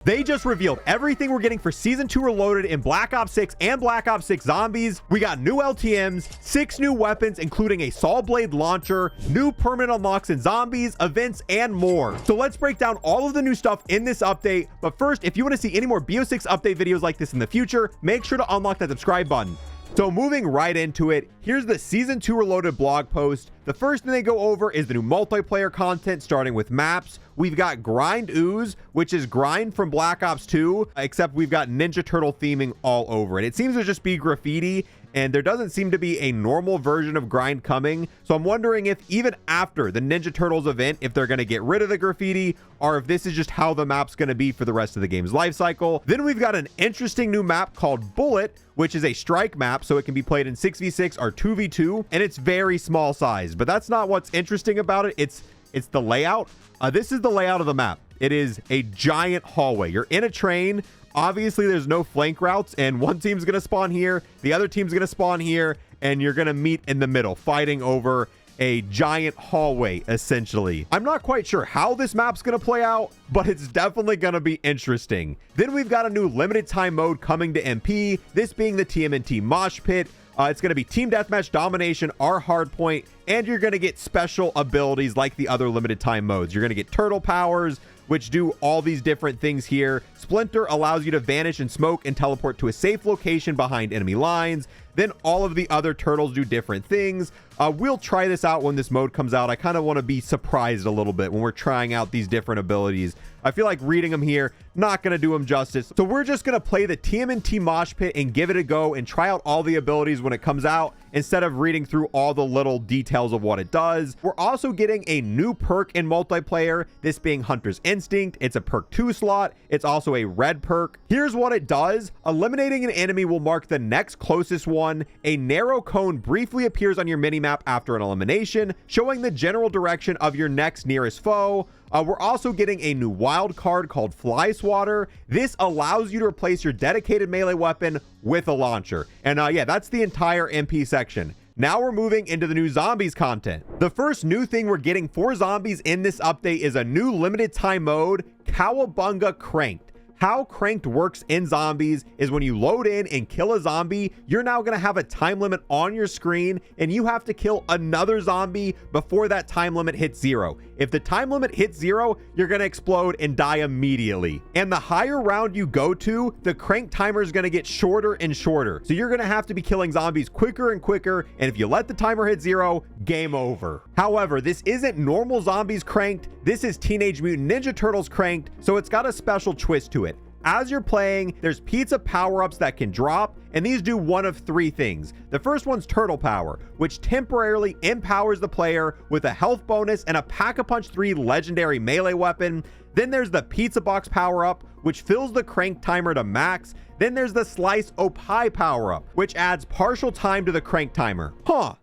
They just revealed everything we're getting for Season 2 Reloaded in Black Ops 6 and Black Ops 6 Zombies. We got new LTMs, 6 new weapons, including a Saw Blade launcher, new permanent unlocks in Zombies, events, and more. So let's break down all of the new stuff in this update. But first, if you want to see any more BO6 update videos like this in the future, make sure to unlock that subscribe button. So moving right into it, here's the Season 2 Reloaded blog post. The first thing they go over is the new multiplayer content, starting with maps. We've got Grind Ooze, which is Grind from Black Ops 2, except we've got Ninja Turtle theming all over it. It seems to just be graffiti, and there doesn't seem to be a normal version of Grind coming. So I'm wondering if even after the Ninja Turtles event, if they're going to get rid of the graffiti, or if this is just how the map's going to be for the rest of the game's life cycle. Then we've got an interesting new map called Bullet, which is a strike map, so it can be played in 6v6 or 2v2, and it's very small size. But that's not what's interesting about it. It's the layout. This is the layout of the map. It is a giant hallway. You're in a train. Obviously, there's no flank routes, and one team's going to spawn here, the other team's going to spawn here, and you're going to meet in the middle, fighting over a giant hallway, essentially. I'm not quite sure how this map's going to play out, but it's definitely going to be interesting. Then we've got a new limited time mode coming to MP, this being the TMNT Mosh Pit. It's going to be Team Deathmatch, Domination, our Hardpoint, and you're going to get special abilities like the other limited time modes. You're going to get Turtle Powers, which do all these different things here. Splinter allows you to vanish in smoke and teleport to a safe location behind enemy lines. Then all of the other turtles do different things. We'll try this out when this mode comes out. I kind of want to be surprised a little bit when we're trying out these different abilities. I feel like reading them here, not going to do them justice. So we're just going to play the TMNT Mosh Pit and give it a go and try out all the abilities when it comes out, instead of reading through all the little details of what it does. We're also getting a new perk in multiplayer, this being Hunter's Instinct. It's a perk 2 slot. It's also a red perk. Here's what it does. Eliminating an enemy will mark the next closest one. A narrow cone briefly appears on your minimap after an elimination, showing the general direction of your next nearest foe. We're also getting a new wild card called Fly Swatter. This allows you to replace your dedicated melee weapon with a launcher. And yeah, that's the entire MP section. Now we're moving into the new Zombies content. The first new thing we're getting for Zombies in this update is a new limited time mode, Cowabunga Cranked. How Cranked works in Zombies is when you load in and kill a zombie, you're now going to have a time limit on your screen, and you have to kill another zombie before that time limit hits 0. If the time limit hits 0, you're going to explode and die immediately. And the higher round you go to, the crank timer is going to get shorter and shorter. So you're going to have to be killing zombies quicker and quicker, and if you let the timer hit 0, game over. However, this isn't normal Zombies Cranked. This is Teenage Mutant Ninja Turtles Cranked, so it's got a special twist to it. As you're playing, there's pizza power-ups that can drop, and these do one of 3 things. The first one's Turtle Power, which temporarily empowers the player with a health bonus and a Pack-a-Punch 3 legendary melee weapon. Then there's the Pizza Box power-up, which fills the crank timer to max. Then there's the Slice O Pie power-up, which adds partial time to the crank timer.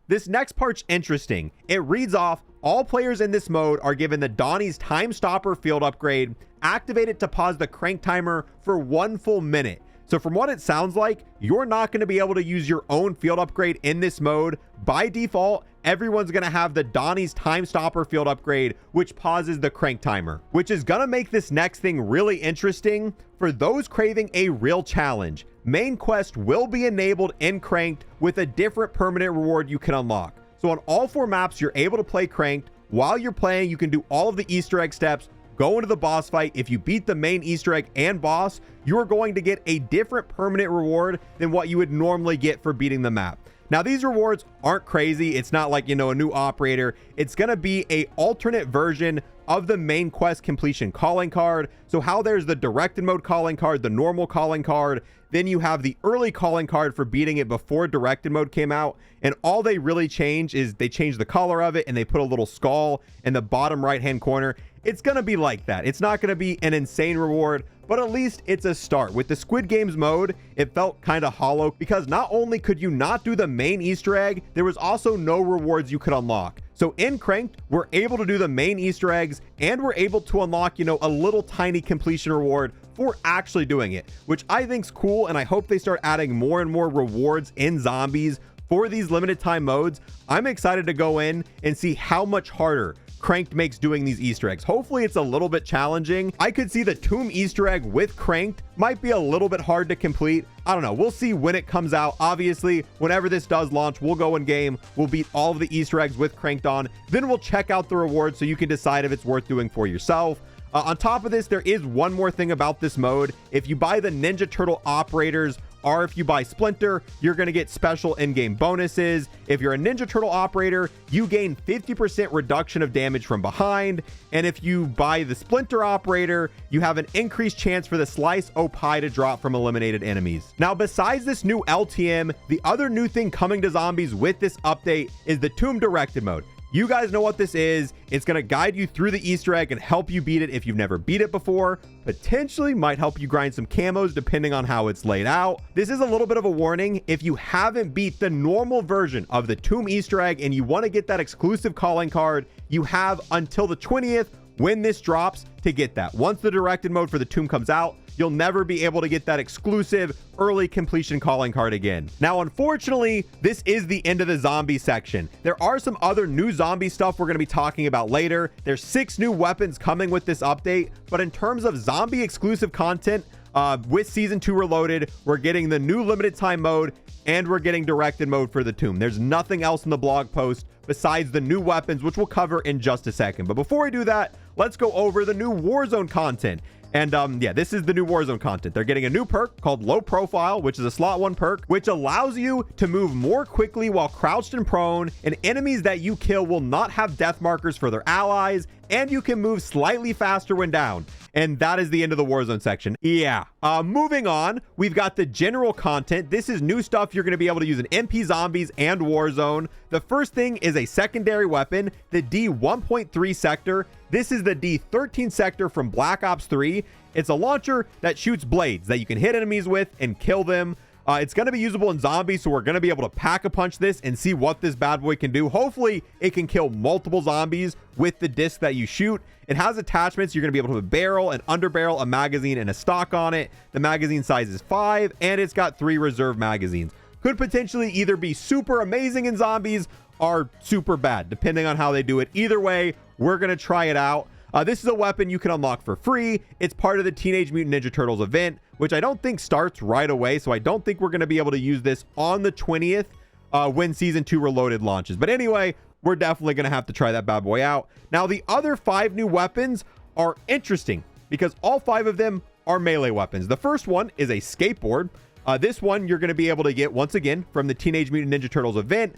This next part's interesting. It reads off, all players in this mode are given the Donnie's Time Stopper field upgrade. Activate it to pause the crank timer for 1 full minute. So from what it sounds like, you're not going to be able to use your own field upgrade in this mode. By default, everyone's going to have the Donnie's Time Stopper field upgrade, which pauses the crank timer, which is going to make this next thing really interesting. For those craving a real challenge, main quest will be enabled in Cranked with a different permanent reward you can unlock. So on all 4 maps, you're able to play Cranked. While you're playing, you can do all of the Easter egg steps, go into the boss fight. If you beat the main Easter egg and boss, you're going to get a different permanent reward than what you would normally get for beating the map. Now, these rewards aren't crazy. It's not like, a new operator. It's going to be a alternate version of the main quest completion calling card. So how there's the directed mode calling card, the normal calling card, then you have the early calling card for beating it before directed mode came out. And all they really change is they change the color of it, and they put a little skull in the bottom right hand corner. It's going to be like that. It's not going to be an insane reward, but at least it's a start. With the Squid Games mode, it felt kind of hollow because not only could you not do the main Easter egg, there was also no rewards you could unlock. So in Cranked, we're able to do the main Easter eggs, and we're able to unlock, a little tiny completion reward for actually doing it, which I think's cool. And I hope they start adding more and more rewards in Zombies for these limited time modes. I'm excited to go in and see how much harder Cranked makes doing these Easter eggs. Hopefully it's a little bit challenging. I could see the Tomb Easter egg with Cranked might be a little bit hard to complete. I don't know. We'll see when it comes out. Obviously, whenever this does launch, we'll go in game. We'll beat all of the Easter eggs with Cranked on. Then we'll check out the rewards so you can decide if it's worth doing for yourself. On top of this, there is one more thing about this mode. If you buy the Ninja Turtle operators, or if you buy Splinter, you're going to get special in-game bonuses. If you're a Ninja Turtle operator, you gain 50% reduction of damage from behind. And if you buy the Splinter operator, you have an increased chance for the Slice O Pie to drop from eliminated enemies. Now, besides this new LTM, the other new thing coming to zombies with this update is the Tomb Directed mode. You guys know what this is. It's going to guide you through the Easter egg and help you beat it if you've never beat it before. Potentially might help you grind some camos depending on how it's laid out. This is a little bit of a warning. If you haven't beat the normal version of the Tomb Easter egg and you want to get that exclusive calling card, you have until the 20th when this drops to get that. Once the directed mode for the Tomb comes out, you'll never be able to get that exclusive early completion calling card again. Now, unfortunately, this is the end of the zombie section. There are some other new zombie stuff we're going to be talking about later. There's 6 new weapons coming with this update, but in terms of zombie exclusive content, with Season 2 Reloaded, we're getting the new limited time mode and we're getting directed mode for the Tomb. There's nothing else in the blog post besides the new weapons, which we'll cover in just a second. But before we do that, let's go over the new Warzone content. And yeah, this is the new Warzone content. They're getting a new perk called Low Profile, which is a slot 1 perk, which allows you to move more quickly while crouched and prone, and enemies that you kill will not have death markers for their allies, and you can move slightly faster when down. And that is the end of the Warzone section. Yeah. Moving on, we've got the general content. This is new stuff you're going to be able to use in MP Zombies and Warzone. The first thing is a secondary weapon, the D1.3 sector. This is the D13 sector from Black Ops 3. It's a launcher that shoots blades that you can hit enemies with and kill them. It's going to be usable in zombies, so we're going to be able to pack-a-punch this and see what this bad boy can do. Hopefully, it can kill multiple zombies with the disc that you shoot. It has attachments. You're going to be able to have a barrel, an underbarrel, a magazine, and a stock on it. The magazine size is 5, and it's got 3 reserve magazines. Could potentially either be super amazing in zombies or super bad, depending on how they do it. Either way, we're going to try it out. This is a weapon you can unlock for free. It's part of the Teenage Mutant Ninja Turtles event, which I don't think starts right away. So I don't think we're going to be able to use this on the 20th when Season 2 Reloaded launches. But anyway, we're definitely going to have to try that bad boy out. Now, the other 5 new weapons are interesting because all 5 of them are melee weapons. The first one is a skateboard. This one you're going to be able to get once again from the Teenage Mutant Ninja Turtles event.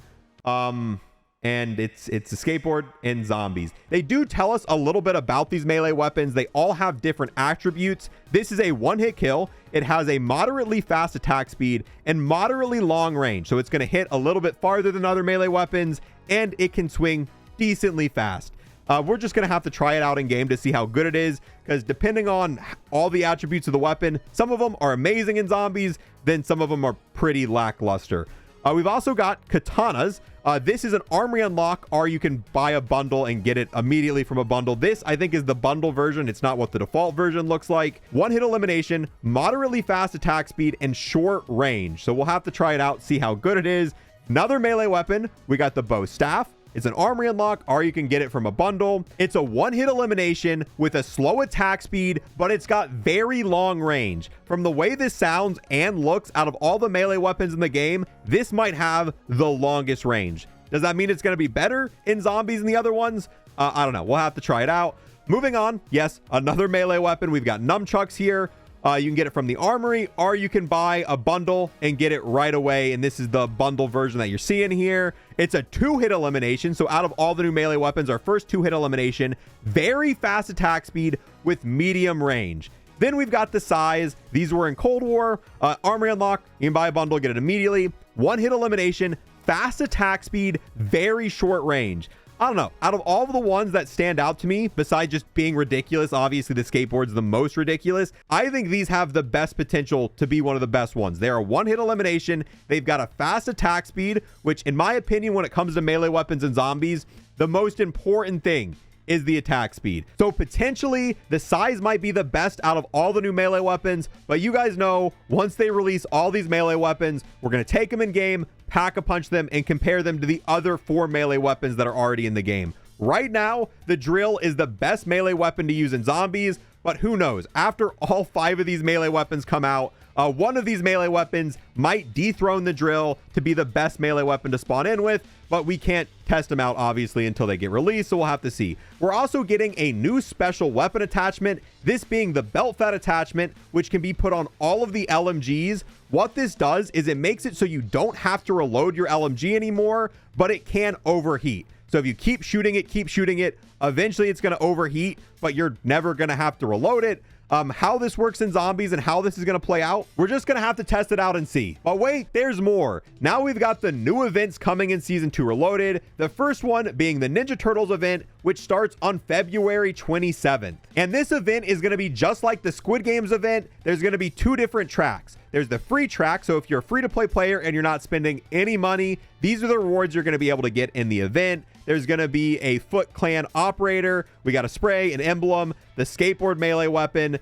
And it's a skateboard in zombies. They do tell us a little bit about these melee weapons. They all have different attributes. This is a one-hit kill. It has a moderately fast attack speed and moderately long range. So it's going to hit a little bit farther than other melee weapons, and it can swing decently fast. We're just going to have to try it out in game to see how good it is, because depending on all the attributes of the weapon, some of them are amazing in zombies, then some of them are pretty lackluster. We've also got katanas. This is an armory unlock, or you can buy a bundle and get it immediately from a bundle. This, I think, is the bundle version. It's not what the default version looks like. One-hit elimination, moderately fast attack speed, and short range. So we'll have to try it out, see how good it is. Another melee weapon, we got the bow staff. It's an armory unlock, or you can get it from a bundle. It's a one-hit elimination with a slow attack speed, but it's got very long range. From the way this sounds and looks, out of all the melee weapons in the game, this might have the longest range. Does that mean it's going to be better in zombies than the other ones? I don't know. We'll have to try it out. Moving on. Yes, another melee weapon. We've got nunchucks here. You can get it from the armory, or you can buy a bundle and get it right away. And this is the bundle version that you're seeing here. It's a 2-hit elimination. So out of all the new melee weapons, our first 2-hit elimination, very fast attack speed with medium range. Then we've got the size. These were in Cold War. Armory unlock. You can buy a bundle, get it immediately. 1-hit elimination, fast attack speed, very short range. I don't know. Out of all of the ones that stand out to me, besides just being ridiculous, obviously the skateboard's the most ridiculous, I think these have the best potential to be one of the best ones. They're a one-hit elimination. They've got a fast attack speed, which in my opinion, when it comes to melee weapons and zombies, the most important thing is the attack speed. So potentially the size might be the best out of all the new melee weapons, but you guys know once they release all these melee weapons, we're going to take them in game, pack-a-punch them, and compare them to the other 4 melee weapons that are already in the game. Right now, the drill is the best melee weapon to use in zombies, but who knows? After all 5 of these melee weapons come out, one of these melee weapons might dethrone the drill to be the best melee weapon to spawn in with, but we can't test them out obviously until they get released, so we'll have to see. We're also getting a new special weapon attachment, this being the belt fed attachment, which can be put on all of the LMGs. What this does is it makes it so you don't have to reload your LMG anymore, but it can overheat. So if you keep shooting it, eventually it's going to overheat, but you're never going to have to reload it. How this works in zombies and how this is going to play out, we're just going to have to test it out and see. But wait, there's more. Now we've got the new events coming in Season 2 Reloaded. The first one being the Ninja Turtles event, which starts on February 27th. And this event is going to be just like the Squid Games event. There's going to be 2 different tracks. There's the free track. So if you're a free-to-play player and you're not spending any money, these are the rewards you're going to be able to get in the event. There's going to be a Foot Clan operator. We got a spray, an emblem, the skateboard melee weapon.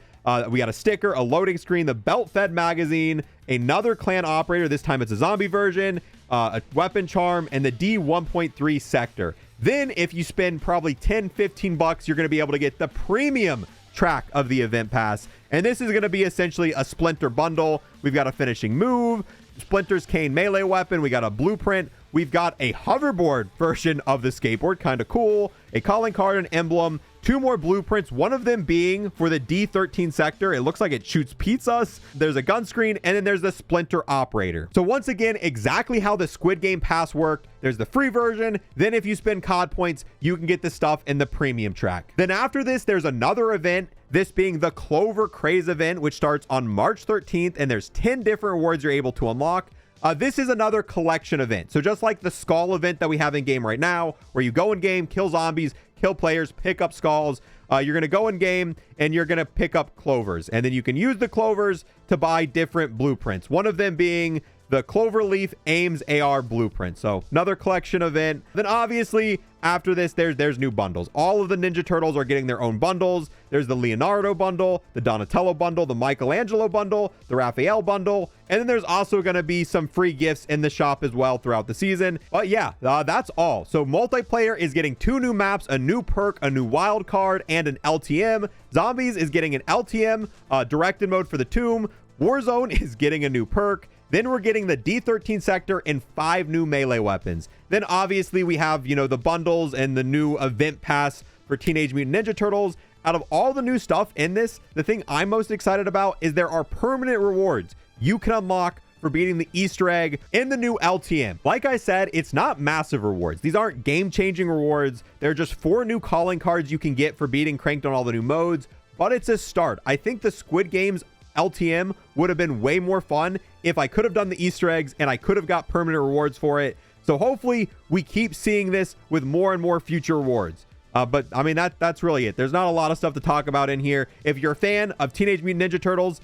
We got a sticker, a loading screen, the belt fed magazine, another clan operator. This time it's a zombie version, a weapon charm, and the D1.3 sector. Then if you spend probably 10, 15 bucks, you're going to be able to get the premium track of the event pass. And this is going to be essentially a Splinter bundle. We've got a finishing move, Splinter's cane melee weapon. We got a blueprint. We've got a hoverboard version of the skateboard, kind of cool, a calling card, an emblem, 2 more blueprints, one of them being for the D13 sector. It looks like it shoots pizzas. There's a gun screen, and then there's the Splinter operator. So once again, exactly how the Squid Game pass worked. There's the free version. Then if you spend COD points, you can get the stuff in the premium track. Then after this, there's another event, this being the Clover Craze event, which starts on March 13th, and there's 10 different rewards you're able to unlock. This is another collection event. So just like the Skull event that we have in game right now, where you go in game, kill zombies, kill players, pick up skulls, you're going to go in game and you're going to pick up clovers. And then you can use the clovers to buy different blueprints. One of them being the Cloverleaf Ames AR blueprint. So another collection event. Then obviously after this, there's new bundles. All of the Ninja Turtles are getting their own bundles. There's the Leonardo bundle, the Donatello bundle, the Michelangelo bundle, the Raphael bundle. And then there's also going to be some free gifts in the shop as well throughout the season. But yeah, that's all. So multiplayer is getting 2 new maps, a new perk, a new wild card, and an LTM. Zombies is getting an LTM, directed mode for the tomb. Warzone is getting a new perk. Then we're getting the D13 sector and 5 new melee weapons. Then obviously we have, the bundles and the new event pass for Teenage Mutant Ninja Turtles. Out of all the new stuff in this, the thing I'm most excited about is there are permanent rewards you can unlock for beating the Easter egg in the new LTM. Like I said, it's not massive rewards. These aren't game-changing rewards. They're just 4 new calling cards you can get for beating Cranked on all the new modes, but it's a start. I think the Squid Games LTM would have been way more fun if I could have done the Easter eggs and I could have got permanent rewards for it. So hopefully we keep seeing this with more and more future rewards. But I mean, that's really it. There's not a lot of stuff to talk about in here. If you're a fan of Teenage Mutant Ninja Turtles,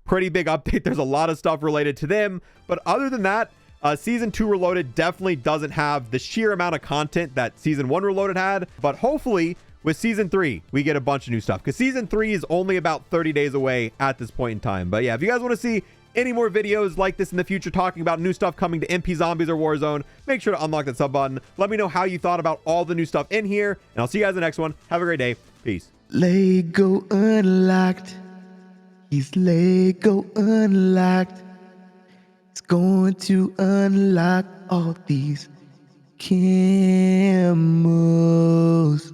pretty big update. There's a lot of stuff related to them. But other than that, Season 2 Reloaded definitely doesn't have the sheer amount of content that Season 1 Reloaded had. But hopefully with Season 3, we get a bunch of new stuff. Because Season 3 is only about 30 days away at this point in time. But yeah, if you guys want to see any more videos like this in the future talking about new stuff coming to MP Zombies or Warzone, make sure to unlock that sub button. Let me know how you thought about all the new stuff in here. And I'll see you guys in the next one. Have a great day. Peace. Lego unlocked. He's Lego unlocked. It's going to unlock all these camos.